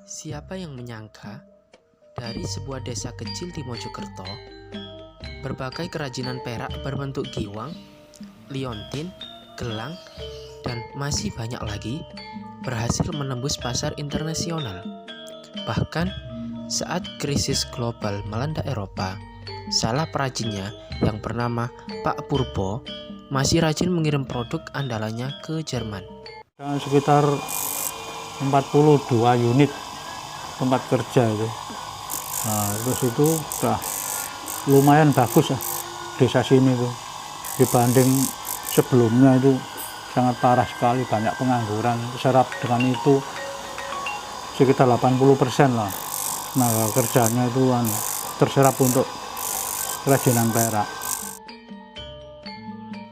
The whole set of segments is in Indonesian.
Siapa yang menyangka dari sebuah desa kecil di Mojokerto, berbagai kerajinan perak berbentuk giwang, liontin, gelang, dan masih banyak lagi berhasil menembus pasar internasional. Bahkan saat krisis global melanda Eropa, salah perajinnya yang bernama Pak Purbo masih rajin mengirim produk andalannya ke Jerman. Sekitar 42 unit tempat kerja itu. Nah, terus itu udah lumayan bagus lah desa sini tuh. Dibanding sebelumnya itu sangat parah sekali, banyak pengangguran. Serap dengan itu sekitar 80% lah. Nah, kerjanya itu terserap untuk kerajinan perak.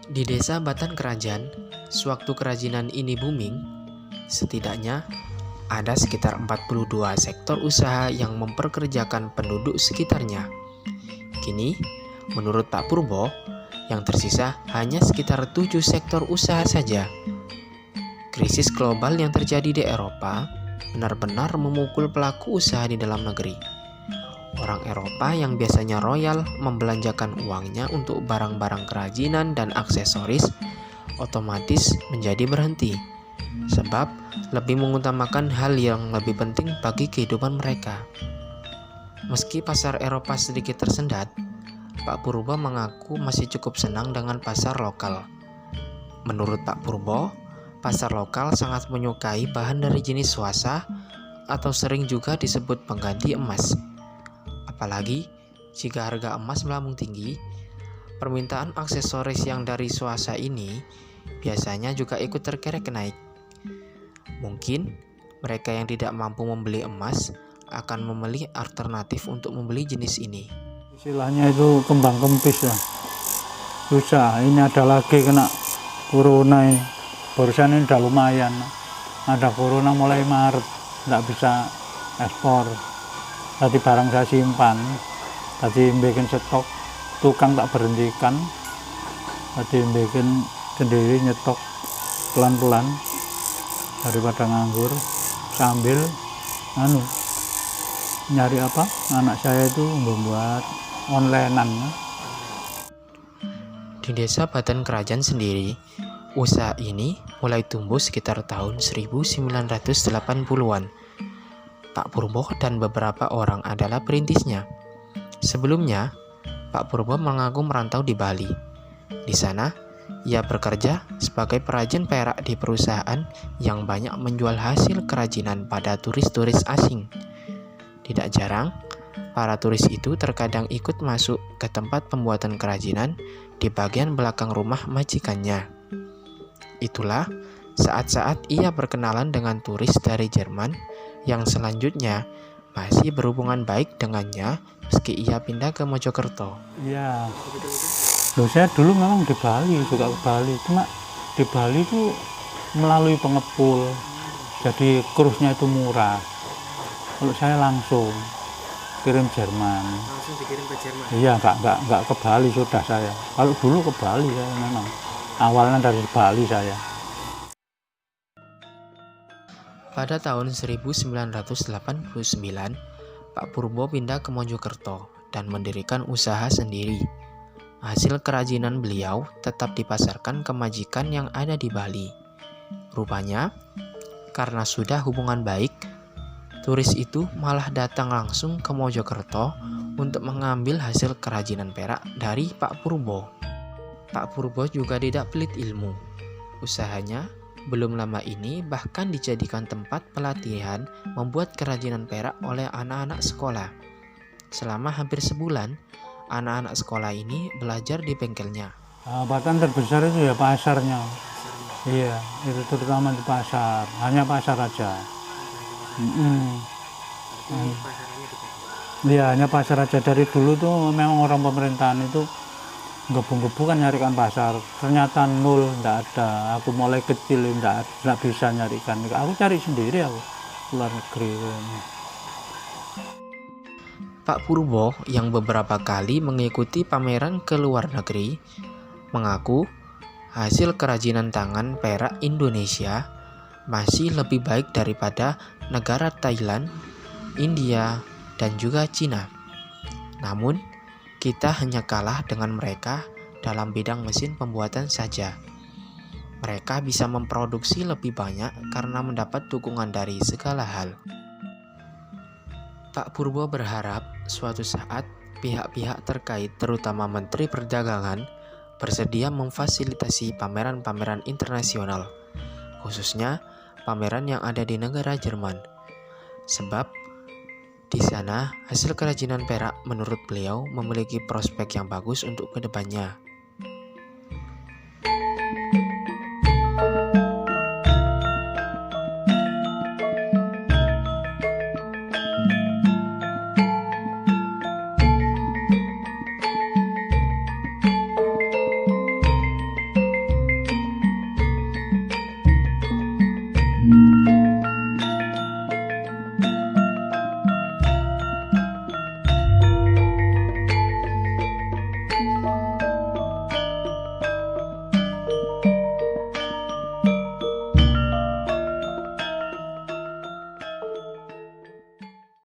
Di desa Batan Kerajaan, sewaktu kerajinan ini booming, setidaknya ada sekitar 42 sektor usaha yang memperkerjakan penduduk sekitarnya. Kini, menurut Pak Purbo, yang tersisa hanya sekitar 7 sektor usaha saja. Krisis global yang terjadi di Eropa benar-benar memukul pelaku usaha di dalam negeri. Orang Eropa yang biasanya royal membelanjakan uangnya untuk barang-barang kerajinan dan aksesoris otomatis menjadi berhenti, sebab lebih mengutamakan hal yang lebih penting bagi kehidupan mereka. Meski pasar Eropa sedikit tersendat, Pak Purbo mengaku masih cukup senang dengan pasar lokal. Menurut Pak Purbo, pasar lokal sangat menyukai bahan dari jenis swasa atau sering juga disebut pengganti emas. Apalagi jika harga emas melambung tinggi, permintaan aksesoris yang dari swasa ini biasanya juga ikut terkerek naik. Mungkin mereka yang tidak mampu membeli emas akan memilih alternatif untuk membeli jenis ini. Istilahnya itu kembang kempis ya. Susah, ini ada lagi kena corona ini. Barusan ini udah lumayan. Ada corona mulai Maret, nggak bisa ekspor. Tadi barang saya simpan, tadi bikin stok, tukang tak berhentikan. Tadi bikin sendiri nyetok pelan-pelan daripada nganggur, sambil nyari apa, anak saya itu membuat onlinean. Di desa Batan Kerajaan sendiri, usaha ini mulai tumbuh sekitar tahun 1980-an. Pak Purbo dan beberapa orang adalah perintisnya. Sebelumnya, Pak Purbo mengaku merantau di Bali. Di sana, ia bekerja sebagai perajin perak di perusahaan yang banyak menjual hasil kerajinan pada turis-turis asing. Tidak jarang, para turis itu terkadang ikut masuk ke tempat pembuatan kerajinan di bagian belakang rumah majikannya. Itulah saat-saat ia berkenalan dengan turis dari Jerman yang selanjutnya masih berhubungan baik dengannya meski ia pindah ke Mojokerto. Iya, saya dulu memang di Bali, juga ke Bali. Cuma di Bali itu melalui pengepul, jadi kursnya itu murah. Kalau saya langsung kirim Jerman. Langsung dikirim ke Jerman? Iya, nggak ke Bali sudah saya. Kalau dulu ke Bali saya memang. Awalnya dari Bali saya. Pada tahun 1989, Pak Purbo pindah ke Mojokerto dan mendirikan usaha sendiri. Hasil kerajinan beliau tetap dipasarkan ke majikan yang ada di Bali. Rupanya, karena sudah hubungan baik, turis itu malah datang langsung ke Mojokerto untuk mengambil hasil kerajinan perak dari Pak Purbo. Pak Purbo juga tidak pelit ilmu. Usahanya belum lama ini bahkan dijadikan tempat pelatihan membuat kerajinan perak oleh anak-anak sekolah. Selama hampir sebulan, anak-anak sekolah ini belajar di bengkelnya. Batan terbesar itu ya pasarnya. Iya, itu terutama di pasar. Hanya pasar aja. Iya, hanya pasar aja. Dari dulu tuh memang orang pemerintahan itu gebung-gebung kan nyarikan pasar, ternyata nol, enggak ada. Aku mulai kecil enggak bisa nyarikan, aku cari sendiri aku luar negeri. Pak Purbo yang beberapa kali mengikuti pameran ke luar negeri mengaku hasil kerajinan tangan perak Indonesia masih lebih baik daripada negara Thailand, India, dan juga Cina. Namun, kita hanya kalah dengan mereka dalam bidang mesin pembuatan saja. Mereka bisa memproduksi lebih banyak karena mendapat dukungan dari segala hal. Pak Purbo berharap suatu saat pihak-pihak terkait, terutama Menteri Perdagangan, bersedia memfasilitasi pameran-pameran internasional, khususnya pameran yang ada di negara Jerman. Sebab di sana hasil kerajinan perak menurut beliau memiliki prospek yang bagus untuk kedepannya.